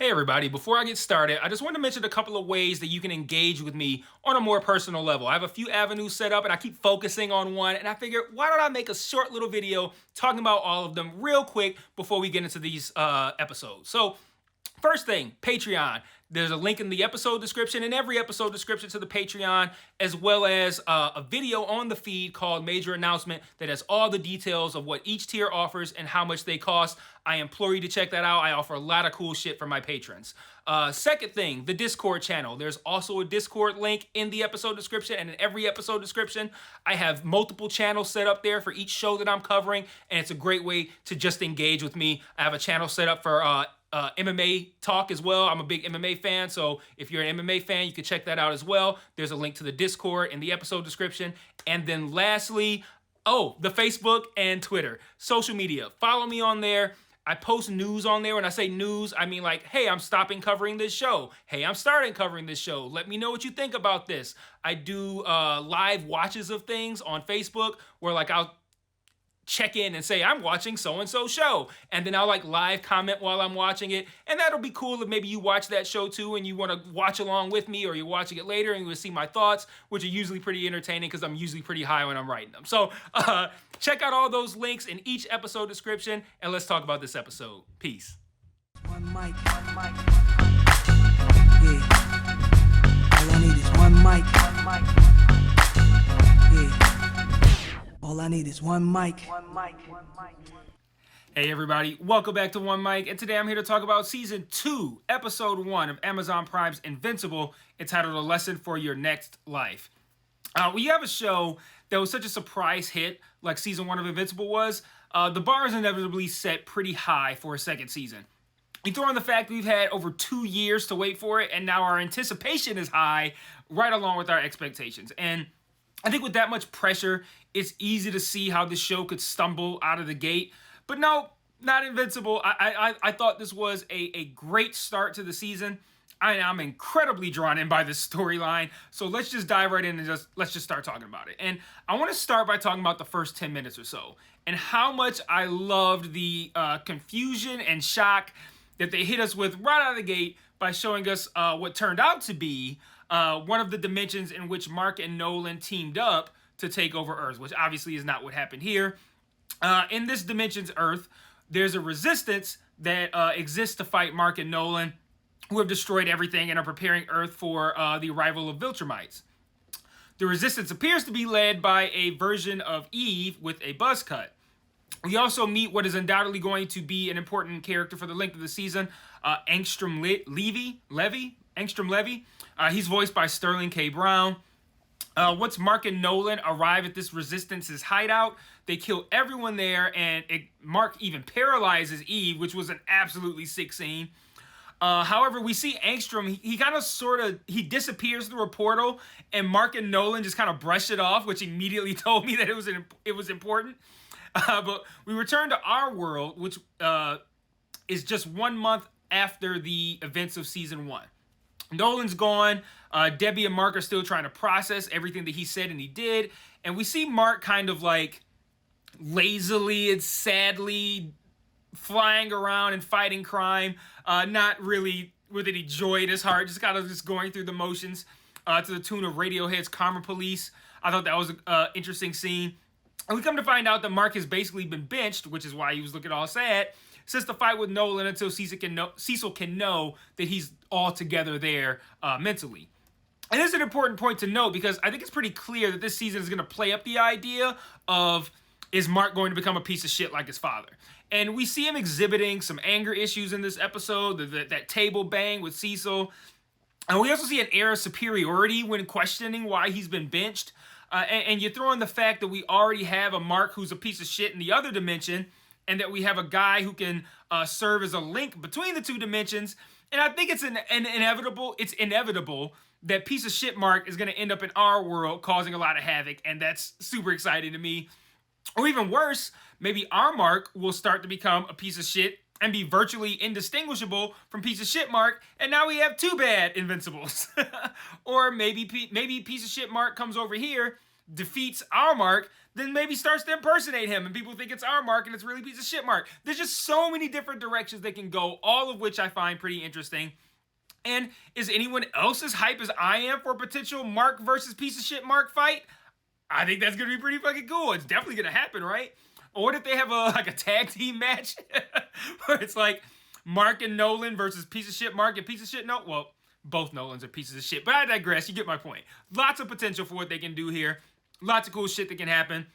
Hey everybody, before I get started, I just want to mention a couple of ways that you can engage with me on a more personal level. I have a few avenues set up and I keep focusing on one, and I figured, why don't I make a short little video talking about all of them real quick before we get into these episodes. So first thing, Patreon. There's a link in the episode description, and every episode description to the Patreon, as well as a video on the feed called Major Announcement that has all the details of what each tier offers and how much they cost. I implore you to check that out. I offer a lot of cool shit for my patrons. Second thing, the Discord channel. There's also a Discord link in the episode description, and in every episode description, I have multiple channels set up there for each show that I'm covering, and it's a great way to just engage with me. I have a channel set up for MMA talk as well. I'm a big MMA fan, so if you're an MMA fan, you can check that out as well. There's a link to the Discord in the episode description. And then lastly, the Facebook and Twitter. Social media. Follow me on there. I post news on there. When I say news, I mean like, hey, I'm stopping covering this show. Hey, I'm starting covering this show. Let me know what you think about this. I do live watches of things on Facebook where like I'll check in and say, I'm watching so-and-so show. And then I'll like live comment while I'm watching it. And that'll be cool if maybe you watch that show too and you want to watch along with me, or you're watching it later and you will see my thoughts, which are usually pretty entertaining because I'm usually pretty high when I'm writing them. So check out all those links in each episode description, and let's talk about this episode. Peace. One mic. Yeah. All I need is one mic. Yeah. All I need is one mic. Hey everybody, welcome back to One Mic, and today I'm here to talk about Season 2, Episode 1 of Amazon Prime's Invincible, entitled A Lesson for Your Next Life. When you have a show that was such a surprise hit like Season 1 of Invincible was, the bar is inevitably set pretty high for a second season. You throw in the fact that we've had over 2 years to wait for it, and now our anticipation is high, right along with our expectations. And I think with that much pressure, it's easy to see how this show could stumble out of the gate. But no, not Invincible. I thought this was a great start to the season. I'm incredibly drawn in by this storyline. So let's just dive right in and let's just start talking about it. And I want to start by talking about the first 10 minutes or so and how much I loved the confusion and shock that they hit us with right out of the gate by showing us what turned out to be one of the dimensions in which Mark and Nolan teamed up to take over Earth, which obviously is not what happened here. In this dimension's Earth, there's a resistance that exists to fight Mark and Nolan, who have destroyed everything and are preparing Earth for the arrival of Viltrumites. The resistance appears to be led by a version of Eve with a buzz cut. We also meet what is undoubtedly going to be an important character for the length of the season, Angstrom Levy. He's voiced by Sterling K. Brown. Once Mark and Nolan arrive at this Resistance's hideout, they kill everyone there, and Mark even paralyzes Eve, which was an absolutely sick scene. However, we see Angstrom, he disappears through a portal, and Mark and Nolan just kind of brush it off, which immediately told me that it was important. But we return to our world, which is just 1 month after the events of Season 1. Nolan's gone. Debbie and Mark are still trying to process everything that he said and he did. And we see Mark kind of like lazily and sadly flying around and fighting crime. Not really with any joy in his heart, just kind of just going through the motions to the tune of Radiohead's Karma Police. I thought that was an interesting scene. And we come to find out that Mark has basically been benched, which is why he was looking all sad, since the fight with Nolan, until Cecil can know that he's all together there mentally. And this is an important point to note because I think it's pretty clear that this season is going to play up the idea of, is Mark going to become a piece of shit like his father? And we see him exhibiting some anger issues in this episode, that table bang with Cecil. And we also see an air of superiority when questioning why he's been benched. And you throw in the fact that we already have a Mark who's a piece of shit in the other dimension, and that we have a guy who can serve as a link between the two dimensions. And I think it's inevitable that piece of shit Mark is going to end up in our world causing a lot of havoc, and that's super exciting to me. Or even worse, maybe our Mark will start to become a piece of shit and be virtually indistinguishable from piece of shit Mark, and now we have two bad Invincibles. Or maybe piece of shit Mark comes over here, defeats our Mark, then maybe starts to impersonate him, and people think it's our Mark, and it's really piece of shit Mark. There's just so many different directions they can go, all of which I find pretty interesting. And is anyone else as hype as I am for a potential Mark versus piece of shit Mark fight? I think that's going to be pretty fucking cool. It's definitely going to happen, right? Or what if they have a tag team match where it's like Mark and Nolan versus piece of shit Mark and piece of shit No? Well, both Nolans are pieces of shit, but I digress. You get my point. Lots of potential for what they can do here. Lots of cool shit that can happen.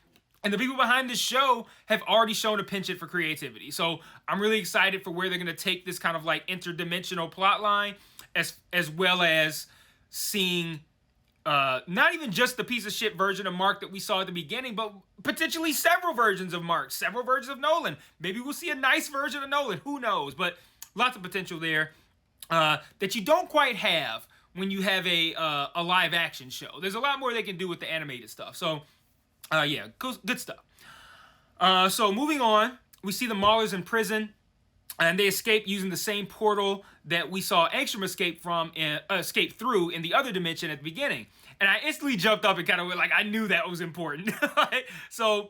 And the people behind this show have already shown a penchant for creativity. So I'm really excited for where they're going to take this kind of like interdimensional plot line, as well as seeing not even just the piece of shit version of Mark that we saw at the beginning, but potentially several versions of Mark, several versions of Nolan. Maybe we'll see a nice version of Nolan. Who knows? But lots of potential there that you don't quite have when you have a live action show. There's a lot more they can do with the animated stuff. So, yeah, good stuff. So moving on, we see the Maulers in prison, and they escape using the same portal that we saw Angstrom escape through in the other dimension at the beginning. And I instantly jumped up and kind of went like, I knew that was important. So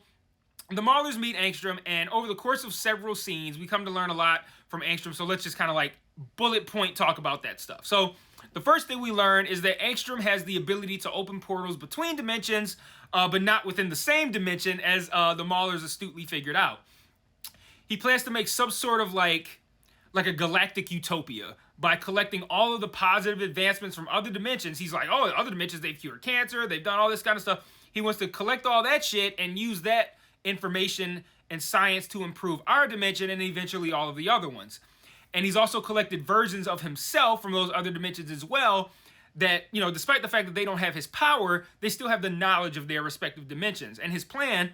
the Maulers meet Angstrom, and over the course of several scenes, we come to learn a lot from Angstrom. So let's just kind of like bullet point talk about that stuff. So the first thing we learn is that Angstrom has the ability to open portals between dimensions, but not within the same dimension, as the Maulers astutely figured out. He plans to make some sort of like a galactic utopia by collecting all of the positive advancements from other dimensions. He's like, oh, other dimensions, they've cured cancer, they've done all this kind of stuff. He wants to collect all that shit and use that information and science to improve our dimension and eventually all of the other ones. And he's also collected versions of himself from those other dimensions as well that, you know, despite the fact that they don't have his power, they still have the knowledge of their respective dimensions. And his plan,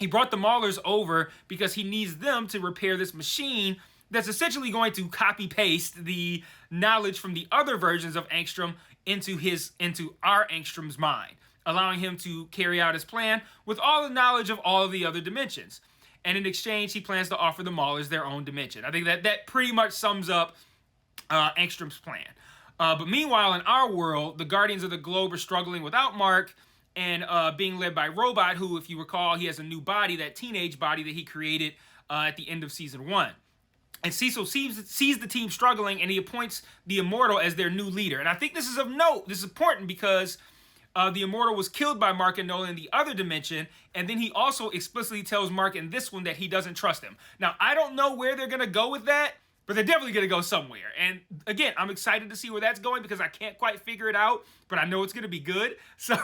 he brought the Maulers over because he needs them to repair this machine that's essentially going to copy-paste the knowledge from the other versions of Angstrom into our Angstrom's mind, allowing him to carry out his plan with all the knowledge of all of the other dimensions. And in exchange, he plans to offer the Maulers their own dimension. I think that pretty much sums up Angstrom's plan. But meanwhile, in our world, the Guardians of the Globe are struggling without Mark and being led by Robot, who, if you recall, he has a new body, that teenage body that he created at the end of Season 1. And Cecil sees the team struggling, and he appoints the Immortal as their new leader. And I think this is of note. This is important because the Immortal was killed by Mark and Nolan in the other dimension, and then he also explicitly tells Mark in this one that he doesn't trust him. Now, I don't know where they're going to go with that, but they're definitely going to go somewhere. And again, I'm excited to see where that's going because I can't quite figure it out, but I know it's going to be good. So,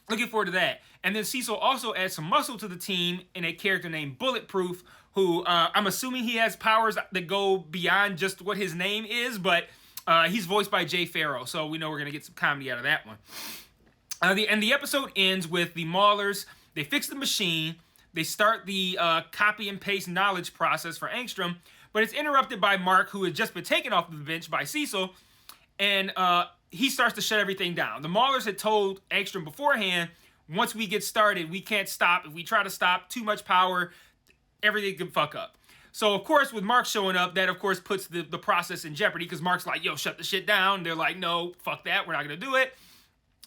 looking forward to that. And then Cecil also adds some muscle to the team in a character named Bulletproof, who I'm assuming he has powers that go beyond just what his name is, but he's voiced by Jay Farrow, so we know we're going to get some comedy out of that one. The episode ends with the Maulers. They fix the machine. They start the copy and paste knowledge process for Angstrom, but it's interrupted by Mark, who has just been taken off the bench by Cecil, and he starts to shut everything down. The Maulers had told Angstrom beforehand, once we get started, we can't stop. If we try to stop, too much power, everything can fuck up. So, of course, with Mark showing up, that, of course, puts the process in jeopardy because Mark's like, yo, shut the shit down. They're like, no, fuck that. We're not going to do it.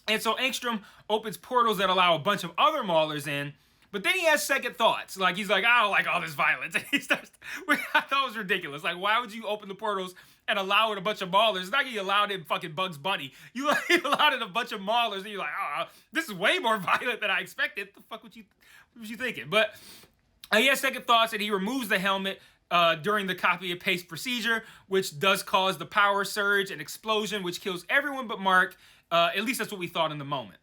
And so Angstrom opens portals that allow a bunch of other Maulers in, but then he has second thoughts. Like, he's like, I don't like all this violence. And he starts, I thought it was ridiculous. Like, why would you open the portals and allow in a bunch of Maulers? It's not like you allowed in fucking Bugs Bunny. You allowed in a bunch of Maulers, and you're like, this is way more violent than I expected. The fuck what was you thinking? But he has second thoughts, and he removes the helmet during the copy and paste procedure, which does cause the power surge and explosion, which kills everyone but Mark. At least that's what we thought in the moment.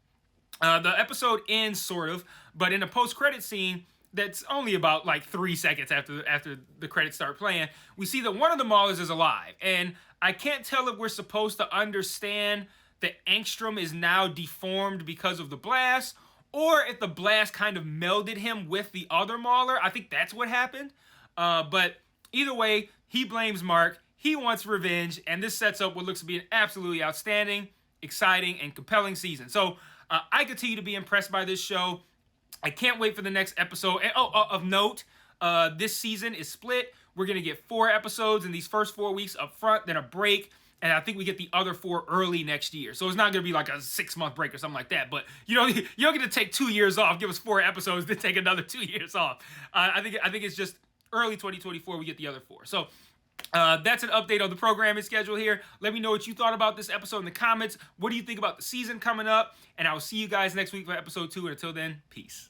The episode ends, sort of, but in a post-credit scene that's only about like 3 seconds after the credits start playing, we see that one of the Maulers is alive. And I can't tell if we're supposed to understand that Angstrom is now deformed because of the blast, or if the blast kind of melded him with the other Mauler. I think that's what happened. But either way, he blames Mark. He wants revenge, and this sets up what looks to be an absolutely outstanding, exciting, and compelling season. So I continue to be impressed by this show. I can't wait for the next episode. And of note, this season is split. We're going to get 4 episodes in these first 4 weeks up front, then a break, and I think we get the other 4 early next year. So it's not going to be like a 6-month break or something like that. But you don't get to take 2 years off, give us 4 episodes, then take another 2 years off. I think it's just early 2024 we get the other 4. So that's an update on the programming schedule here. Let me know what you thought about this episode in the comments. What do you think about the season coming up? And I will see you guys next week for episode 2. And until then, peace.